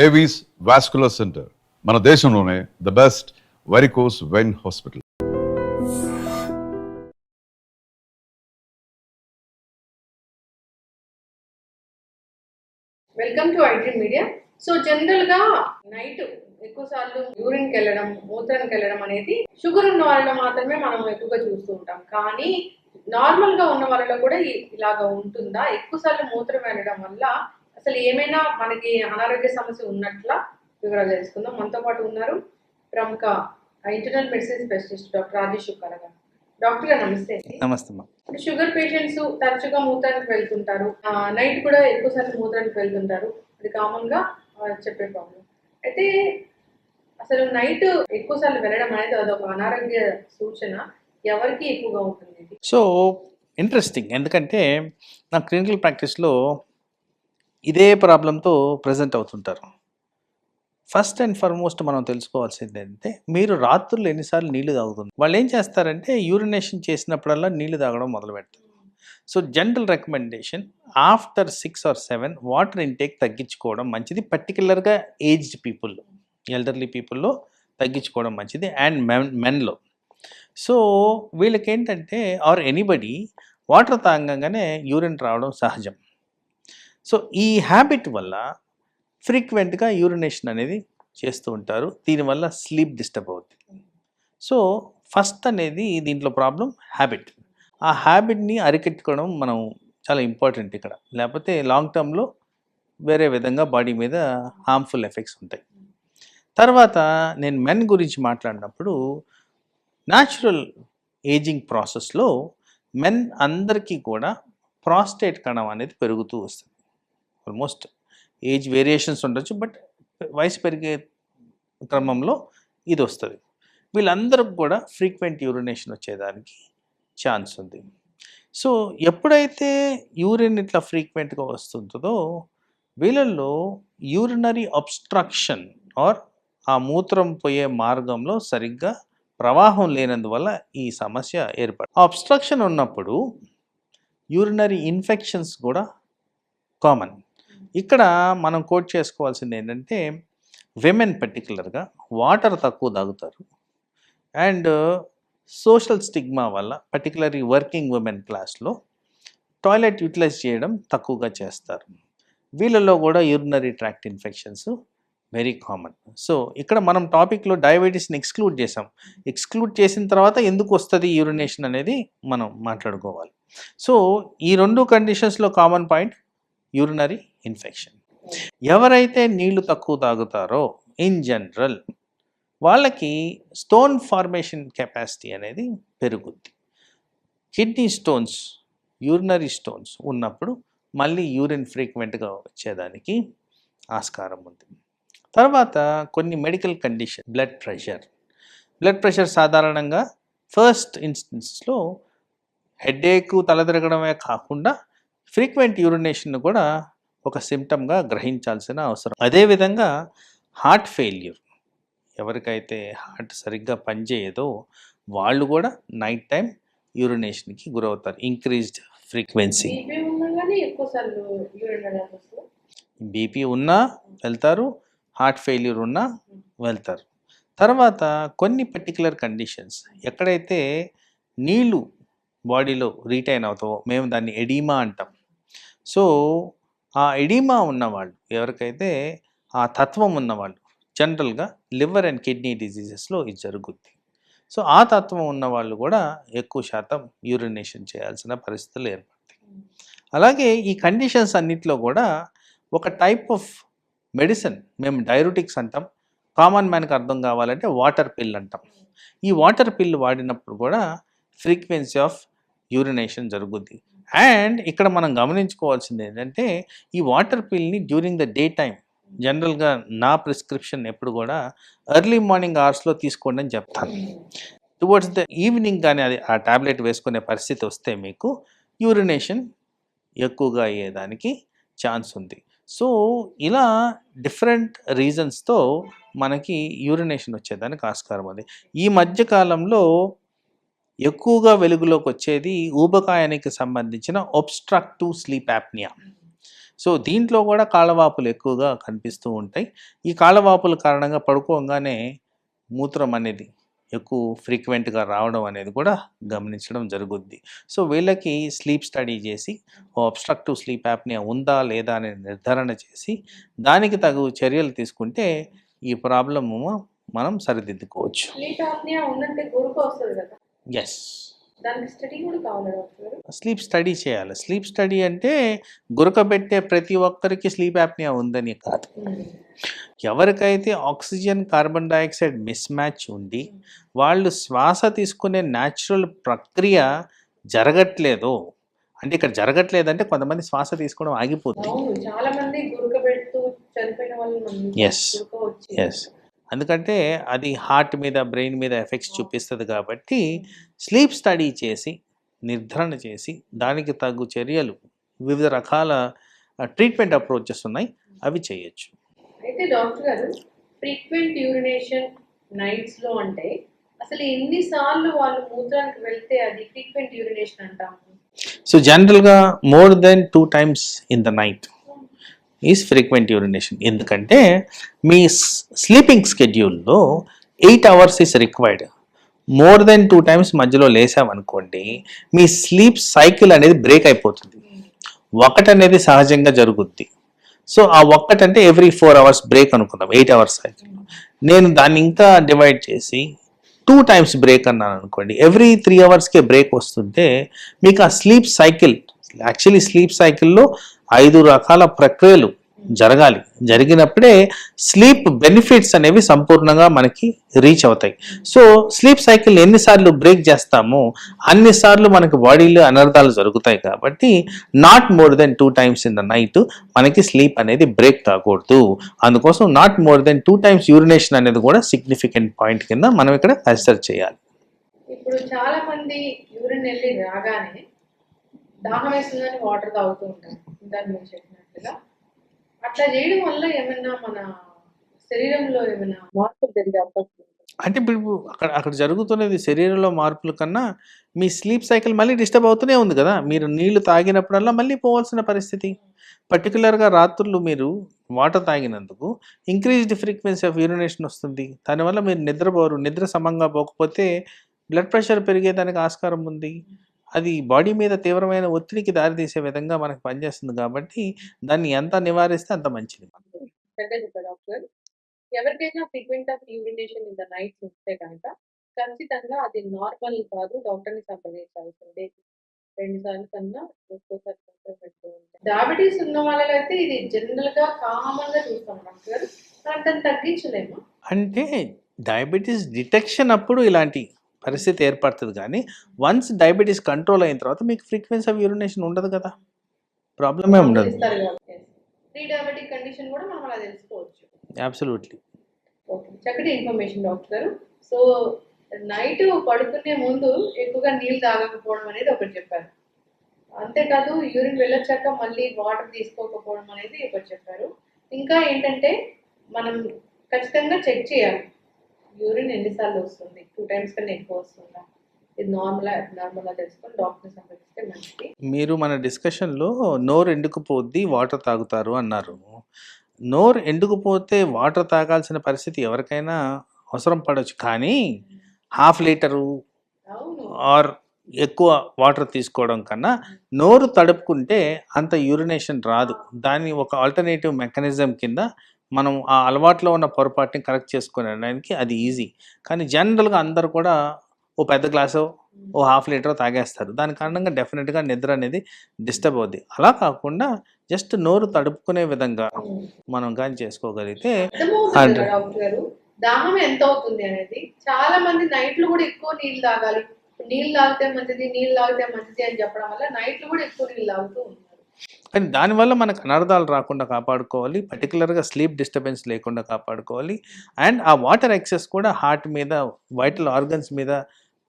Avis vascular centre మన దేశంలోనే the best varicose vein hospital. Welcome to iDream media. So general గా night ఎక్కువ సార్లు యూరిన్కి వెళ్ళడం, మూత్రానికి వెళ్ళడం అనేది షుగర్ ఉన్న వాళ్ళలో మాత్రమే మనం ఎక్కువగా చూస్తూ ఉంటాం. కానీ నార్మల్ గా ఉన్న వాళ్ళలో కూడా ఇలాగా ఉంటుందా? ఎక్కువ సార్లు మూత్రం వెళ్ళడం వల్ల అసలు ఏమైనా మనకి అనారోగ్య సమస్య ఉన్నట్లా వివరాలు తెలుసుకుందాం. మనతో పాటు ఉన్నారు ప్రముఖ internal medicine specialist doctor Rajesh Shukla గారు. డాక్టర్ గారు నమస్తే. నమస్తే. షుగర్ పేషెంట్స్ తరచుగా మూత్రానికి వెళ్తుంటారు, నైట్ కూడా ఎక్కువ సార్లు మూత్రానికి వెళ్తుంటారు. అది కామన్ గా చెప్పే ప్రాబ్లం. అయితే అసలు నైట్ ఎక్కువ సార్లు వెళ్ళడం అనేది అదొక అనారోగ్య సూచన. ఎవరికి ఎక్కువగా ఉంటుంది? సో ఇంట్రెస్టింగ్, ఎందుకంటే నా క్లినికల్ ప్రాక్టీస్లో ఇదే ప్రాబ్లంతో ప్రజెంట్ అవుతుంటారు. ఫస్ట్ అండ్ ఫార్మోస్ట్ మనం తెలుసుకోవాల్సింది ఏంటంటే, మీరు రాత్రులు ఎన్నిసార్లు నీళ్లు తాగుతుంది. వాళ్ళు ఏం చేస్తారంటే యూరినేషన్ చేసినప్పుడల్లా నీళ్లు తాగడం మొదలు పెడతారు. So general recommendation after 6 or 7 water intake తగ్గించుకోవడం మంచిది. పర్టికులర్గా ఏజ్డ్ పీపుల్, ఎల్డర్లీ పీపుల్లో తగ్గించుకోవడం మంచిది, అండ్ మెన్లో. సో వీళ్ళకి ఏంటంటే ఆర్ ఎనీబడి వాటర్ తాగంగానే యూరిన్ రావడం సహజం. సో ఈ హ్యాబిట్ వల్ల ఫ్రీక్వెంట్గా యూరినేషన్ అనేది చేస్తూ ఉంటారు. దీనివల్ల స్లీప్ డిస్టర్బ్ అవుతుంది. సో ఫస్ట్ అనేది దీంట్లో ప్రాబ్లం హ్యాబిట్. ఆ హ్యాబిట్ని అరికెట్టుకోవడం మనం చాలా ఇంపార్టెంట్ ఇక్కడ. లేకపోతే లాంగ్ టర్మ్లో వేరే విధంగా బాడీ మీద హార్మ్ఫుల్ ఎఫెక్ట్స్ ఉంటాయి. తర్వాత నేను మెన్ గురించి మాట్లాడినప్పుడు, న్యాచురల్ ఏజింగ్ ప్రాసెస్లో మెన్ అందరికీ కూడా ప్రాస్టేట్ కణం అనేది పెరుగుతూ వస్తుంది. ఆల్మోస్ట్ ఏజ్ వేరియేషన్స్ ఉండొచ్చు, బట్ వయసు పెరిగే క్రమంలో ఇది వస్తుంది. వీళ్ళందరికి కూడా ఫ్రీక్వెంట్ యూరినేషన్ వచ్చేదానికి ఛాన్స్ ఉంది. సో ఎప్పుడైతే యూరిన్ ఇట్లా ఫ్రీక్వెంట్గా వస్తుందో వీళ్ళల్లో యూరినరీ అబ్స్ట్రక్షన్ ఆర్ ఆ మూత్రం పోయే మార్గంలో సరిగ్గా ప్రవాహం లేనందువల్ల ఈ సమస్య ఏర్పడుతుంది. అబ్స్ట్రక్షన్ ఉన్నప్పుడు యూరినరీ ఇన్ఫెక్షన్స్ కూడా కామన్. ఇక్కడ మనం కోట్ చేసుకోవాల్సింది ఏంటంటే, విమెన్ పర్టికులర్గా వాటర్ తక్కువ తాగుతారు, అండ్ సోషల్ స్టిగ్మా వల్ల పర్టికులర్లీ వర్కింగ్ ఉమెన్ క్లాస్లో టాయిలెట్ యూటిలైజ్ చేయడం తక్కువగా చేస్తారు. వీళ్ళలో కూడా urinary tract infections very common. So ఇక్కడ మనం టాపిక్లో డయాబెటీస్ని ఎక్స్క్లూడ్ చేసాం. ఎక్స్క్లూడ్ చేసిన తర్వాత ఎందుకు వస్తుంది యూరినేషన్ అనేది మనం మాట్లాడుకోవాలి. సో ఈ రెండు కండిషన్స్లో కామన్ పాయింట్ యూరినరీ ఇన్ఫెక్షన్. ఎవరైతే నీళ్లు తక్కువ తాగుతారో ఇన్ జనరల్ వాళ్ళకి స్టోన్ ఫార్మేషన్ కెపాసిటీ అనేది పెరుగుద్ది. కిడ్నీ స్టోన్స్, యూరినరీ స్టోన్స్ ఉన్నప్పుడు మళ్ళీ యూరిన్ ఫ్రీక్వెంట్గా వచ్చేదానికి ఆస్కారం ఉంది. తర్వాత కొన్ని మెడికల్ కండిషన్, బ్లడ్ ప్రెషర్ సాధారణంగా ఫస్ట్ ఇన్స్టెన్స్లో హెడేక్, తల తిరగడమే కాకుండా ఫ్రీక్వెంట్ యూరినేషన్ కూడా ఒక సిమ్టమ్గా గ్రహించాల్సిన అవసరం. అదేవిధంగా హార్ట్ ఫెయిల్యూర్, ఎవరికైతే హార్ట్ సరిగ్గా పనిచేయదో వాళ్ళు కూడా నైట్ టైం యూరినేషన్కి గురవుతారు. Increased frequency. బీపీ ఉన్నా వెళ్తారు, హార్ట్ ఫెయిల్యూర్ ఉన్నా వెళ్తారు. తర్వాత కొన్ని పర్టికులర్ కండిషన్స్, ఎక్కడైతే నీళ్లు బాడీలో రీటైన్ అవుతావో మేము దాన్ని ఎడీమా అంటాం. సో ఆ ఎడీమా ఉన్నవాళ్ళు, ఎవరికైతే ఆ తత్వం ఉన్నవాళ్ళు, జనరల్గా లివర్ అండ్ కిడ్నీ డిజీజెస్లో ఇది జరుగుద్ది. సో ఆ తత్వం ఉన్నవాళ్ళు కూడా ఎక్కువ శాతం యూరినేషన్ చేయాల్సిన పరిస్థితులు ఏర్పడతాయి. అలాగే ఈ కండిషన్స్ అన్నిట్లో కూడా ఒక టైప్ ఆఫ్ మెడిసిన్ మేము డైయూరిటిక్స్ అంటాం, కామన్ మ్యాన్కి అర్థం కావాలంటే వాటర్ పిల్ అంటాం. ఈ వాటర్ పిల్ వాడినప్పుడు కూడా ఫ్రీక్వెన్సీ ఆఫ్ యూరినేషన్ జరుగుద్ది. అండ్ ఇక్కడ మనం గమనించుకోవాల్సింది ఏంటంటే, ఈ వాటర్ పిల్ని డ్యూరింగ్ ద డే టైం, జనరల్గా నా ప్రిస్క్రిప్షన్ ఎప్పుడు కూడా ఎర్లీ మార్నింగ్ అవర్స్లో తీసుకోండి అని చెప్తాను. టువర్డ్స్ ద ఈవినింగ్ కానీ అది ఆ ట్యాబ్లెట్ వేసుకునే పరిస్థితి వస్తే మీకు యూరినేషన్ ఎక్కువగా అయ్యేదానికి ఛాన్స్ ఉంది. సో ఇలా డిఫరెంట్ రీజన్స్తో మనకి యూరినేషన్ వచ్చేదానికి ఆస్కారం ఉంది. ఈ మధ్యకాలంలో ఎక్కువగా వెలుగులోకి వచ్చేది ఊబకాయానికి సంబంధించిన ఒబ్స్ట్రక్టివ్ స్లీప్ యాప్నియా. సో దీంట్లో కూడా కాళ్ళవాపులు ఎక్కువగా కనిపిస్తూ ఉంటాయి. ఈ కాళ్ళవాపుల కారణంగా పడుకోగానే మూత్రం అనేది ఎక్కువ ఫ్రీక్వెంట్గా రావడం అనేది కూడా గమనించడం జరుగుద్ది. సో వీళ్ళకి స్లీప్ స్టడీ చేసి అబ్స్ట్రక్టివ్ స్లీప్ యాప్నియా ఉందా లేదా అని నిర్ధారణ చేసి దానికి తగు చర్యలు తీసుకుంటే ఈ ప్రాబ్లము మనం సరిదిద్దుకోవచ్చు. స్లీప్ ఆప్నియా ఉన్నట్టే గురుకు వస్తుంది కదా, ఎస్, దానికి స్టడీ కూడా కావాలి డాక్టర్ గారు. స్లీప్ స్టడీ చేయాలి. స్లీప్ స్టడీ అంటే గురకబెట్టే ప్రతి ఒక్కరికి స్లీప్ యాప్నియా ఉందని కాదు. ఎవరికైతే oxygen carbon dioxide miss match ఉండి వాళ్ళు శ్వాస తీసుకునే న్యాచురల్ ప్రక్రియ జరగట్లేదు, అంటే ఇక్కడ జరగట్లేదంటే కొంతమంది శ్వాస తీసుకోవడం ఆగిపోతుంది. అవును, చాలా మంది గురక పెడుతూ చనిపోయిన వాళ్ళు ఎస్ గురక వచ్చి. ఎస్ ఎందుకంటే అది హార్ట్ మీద బ్రెయిన్ మీద ఎఫెక్ట్స్ చూపిస్తుంది కాబట్టి స్లీప్ స్టడీ చేసి నిర్ధారణ చేసి దానికి తగు చర్యలు వివిధ రకాల ట్రీట్మెంట్ అప్రోచెస్ ఉన్నాయి, అవి చేయొచ్చు. అయితే డాక్టర్ గారు, ఫ్రీక్వెంట్ యూరినేషన్ నైట్స్ లో అంటే అసలు ఎన్నిసార్లు వాళ్ళు మూత్రానికి వెళ్తే అది ఫ్రీక్వెంట్ యూరినేషన్ అంటాము? సో జనరల్గా more than 2 times in the night is frequent urination. ఎందుకంటే మీ స్లీపింగ్ స్కెడ్యూల్లో 8 hours is required. More than 2 times మధ్యలో లేసామనుకోండి మీ స్లీప్ సైకిల్ అనేది బ్రేక్ అయిపోతుంది. ఒకటి అనేది సహజంగా జరుగుద్ది. సో ఆ ఒక్కటంటే ఎవ్రీ 4 hours బ్రేక్ అనుకుందాం, 8 hours సైకిల్. నేను దాన్ని ఇంకా డివైడ్ చేసి 2 times బ్రేక్ అన్నాను అనుకోండి, ఎవ్రీ 3 hours బ్రేక్ వస్తుంటే మీకు ఆ స్లీప్ సైకిల్, యాక్చువల్లీ స్లీప్ సైకిల్లో 5 రకాల ప్రక్రియలు జరగాలి. జరిగినప్పుడే స్లీప్ బెనిఫిట్స్ అనేవి సంపూర్ణంగా మనకి రీచ్ అవుతాయి. సో స్లీప్ సైకిల్ ఎన్నిసార్లు బ్రేక్ చేస్తామో అన్నిసార్లు మనకి బాడీలో అనర్థాలు జరుగుతాయి. కాబట్టి not more than 2 times in the night మనకి స్లీప్ అనేది బ్రేక్ కాకూడదు. అందుకోసం not more than 2 times urination అనేది కూడా సిగ్నిఫికెంట్ పాయింట్ కింద మనం ఇక్కడ కన్సిడర్ చేయాలి. ఇప్పుడు చాలా మంది యూరిన్ వెళ్ళి రాగానే దాహం వేస్తుందని వాటర్ తాగుతూ ఉంటారు, ఇందాక మీరు చెప్పినట్లుగా. అట్లా చేయడం వల్ల ఏమైనా మన శరీరంలో ఏమైనా మార్పులు జరిగే అవకాశం ఉందా? అంటే ఇప్పుడు అక్కడ జరుగుతున్నది శరీరంలో మార్పుల కన్నా మీ స్లీప్ సైకిల్ మళ్ళీ డిస్టర్బ్ అవుతూనే ఉంది కదా. మీరు నీళ్లు తాగినప్పుడల్లా మళ్ళీ పోవాల్సిన పరిస్థితి. పర్టికులర్గా రాత్రులు మీరు వాటర్ తాగినందుకు ఇంక్రీజ్డ్ ఫ్రీక్వెన్సీ ఆఫ్ యూరినేషన్ వస్తుంది. దానివల్ల మీరు నిద్రపోరు. నిద్ర సమంగా పోకపోతే బ్లడ్ ప్రెషర్ పెరిగేదానికి ఆస్కారం ఉంది. అది బాడీ మీద తీవ్రమైన ఒత్తిడికి దారితీసే విధంగా మనకు పనిచేస్తుంది. కాబట్టి దాన్ని ఎంత నివారిస్తే అంత మంచిది. చక్కగా చెప్పారు డాక్టర్. ఎవరికైనా frequent of urination in the nights ఉంటే కనుక ఖచ్చితంగా అది నార్మల్ కాదు, డాక్టర్ని సంప్రదించాల్సిందే. 2 సార్లు కన్నా ఎక్కువసారి పెడుతూ ఉంటాం. డయాబెటీస్ ఉన్న వాళ్ళలో అయితే ఇది జనరల్ గా కామన్ గా చూస్తాం డాక్టర్. దాన్ని తగ్గించలేము. అంటే డయాబెటీస్ డిటెక్షన్ అప్పుడు ఇలాంటి పరిస్థితి ఏర్పడుతుంది. కానీ వన్స్ డయాబెటీస్ కంట్రోల్ అయిన తర్వాత మీకు ఫ్రీక్వెన్సీ ఆఫ్ యూరినేషన్ ఉండదు కదా, ప్రాబ్లమే ఉండదు. ప్రీ డయాబెటిక్ కండిషన్ కూడా మనం అలా తెలుసుకోవచ్చు. అబ్సల్యూట్లీ. ఓకే, చక్కటి ఇన్ఫర్మేషన్ డాక్టర్ గారు. సో నైట్ పడుకునే ముందు ఎక్కువగా నీళ్ళు తాగకపోవడం అనేది ఒకటి చెప్పారు. అంతేకాదు యూరిన్ వెళ్ళొచ్చాక మళ్ళీ వాటర్ తీసుకోకపోవడం అనేది ఒకటి చెప్పారు. ఇంకా ఏంటంటే మనం ఖచ్చితంగా చెక్ చేయాలి, యూరిన్ ఎన్నిసార్లు వస్తుంది, 2 times కన్నా ఎక్కువ వస్తుందా, ఇది నార్మల్గా తెలుసుకొని డాక్టర్ని సంప్రదిస్తే మంచిది. మీరు మన డిస్కషన్లో నోరు ఎండుకుపోద్ది వాటర్ తాగుతారు అన్నారు. నోరు ఎండుకుపోతే వాటర్ తాగాల్సిన పరిస్థితి ఎవరికైనా అవసరం పడవచ్చు. కానీ 1/2 లీటరు అవును, ఆర్ ఎక్కువ వాటర్ తీసుకోవడం కన్నా నోరు తడుపుకుంటే అంత యూరినేషన్ రాదు. దాన్ని ఒక ఆల్టర్నేటివ్ మెకానిజం కింద మనం ఆ అలవాట్లో ఉన్న పొరపాటుని కరెక్ట్ చేసుకునేదానికి అది ఈజీ. కానీ జనరల్గా అందరూ కూడా ఓ పెద్ద గ్లాసు ఓ 1/2 లీటర్ తాగేస్తారు. దాని కారణంగా డెఫినెట్గా నిద్ర అనేది డిస్టర్బ్ అవుద్ది. అలా కాకుండా జస్ట్ నోరు తడుపుకునే విధంగా మనం కానీ చేసుకోగలిగితే అర్థమవుతుంది కదా డాక్టర్ గారు దాహం ఎంత అవుతుంది అనేది. చాలా మంది నైట్లు కూడా ఎక్కువ నీళ్ళు తాగాలి, నీళ్ళు తాగితే మంచిది అని చెప్పడం వల్ల నైట్లు కూడా ఎక్కువ నీళ్ళు తాగుతూ ఉంటారు. కానీ దానివల్ల మనకు అనర్థాలు రాకుండా కాపాడుకోవాలి, పర్టికులర్గా స్లీప్ డిస్టర్బెన్స్ లేకుండా కాపాడుకోవాలి. అండ్ ఆ వాటర్ ఎక్సెస్ కూడా హార్ట్ మీద, వైటల్ ఆర్గన్స్ మీద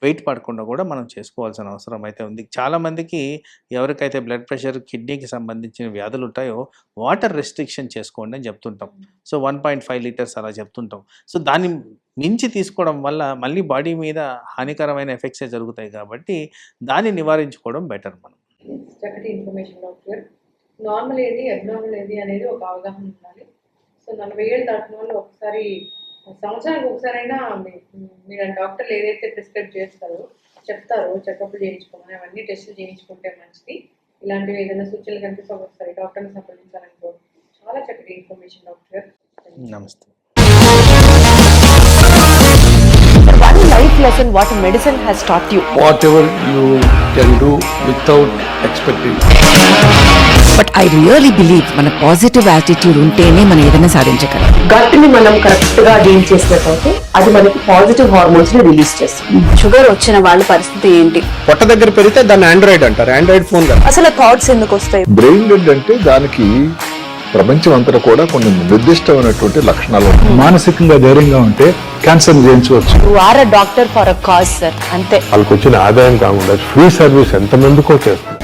వెయిట్ పడకుండా కూడా మనం చేసుకోవాల్సిన అవసరం అయితే ఉంది. చాలామందికి ఎవరికైతే బ్లడ్ ప్రెషర్, కిడ్నీకి సంబంధించిన వ్యాధులు ఉంటాయో వాటర్ రెస్ట్రిక్షన్ చేసుకోండి అని చెప్తుంటాం. సో 1.5 liters అలా చెప్తుంటాం. సో దాన్ని మించి తీసుకోవడం వల్ల మళ్ళీ బాడీ మీద హానికరమైన ఎఫెక్ట్సే జరుగుతాయి. కాబట్టి దాన్ని నివారించుకోవడం బెటర్ మనం. చక్కటి ఇన్ఫర్మేషన్ డాక్టర్. నార్మల్ ఏది అబ్నార్మల్ ఏది అనేది ఒక అవగాహన ఉండాలి. సో 40 ఏళ్ళు దాటిన వాళ్ళు ఒకసారి సంవత్సరానికి ఒకసారైనా మీరు డాక్టర్లు ఏదైతే ప్రిస్క్రైబ్ చేస్తారో చెప్తారో చెకప్లు చేయించుకోమని అవన్నీ టెస్టులు చేయించుకుంటే మంచిది. ఇలాంటివి ఏదైనా సూచనలు కనిపిస్తే ఒకసారి డాక్టర్ని సంప్రదించాలనుకో. చాలా చక్కటి ఇన్ఫర్మేషన్ డాక్టర్ గారు. నమస్తే. One life lesson what medicine has taught you. Whatever you can do without expecting. But I really believe మన పాజిటివ్ యాటిట్యూడ్ ఉంటేనే మనం ఏదైనా సాధించగలం. గట్ ని మనం కరెక్ట్ గా డీల్ చేసినట్లయితే అది మనకి పాజిటివ్ హార్మోన్స్ ని రిలీజ్ చేస్తుంది. షుగర్ వచ్చిన వాళ్ళ పరిస్థితి ఏంటి? పొట్ట దగ్గర పెరిగితే దాన్ని ఆండ్రాయిడ్ అంటారు, ఆండ్రాయిడ్ ఫోన్ కదా. అసలు థాట్స్ ఎందుకు వస్తాయి? బ్రెయిన్ డెడ్ అంటే దానికి ప్రపంచం అంతా కూడా కొన్ని నిర్దిష్టమైనటువంటి లక్షణాలు ఉంటాయి. మానసికంగా ధైర్యంగా ఉంటే క్యాన్సర్ జయించవచ్చు. You are a doctor for a cause sir, అంతే. వాళ్ళకి వచ్చిన ఆదాయం కాకుండా ఫ్రీ సర్వీస్ ఎంతమందికో చేస్తుంది.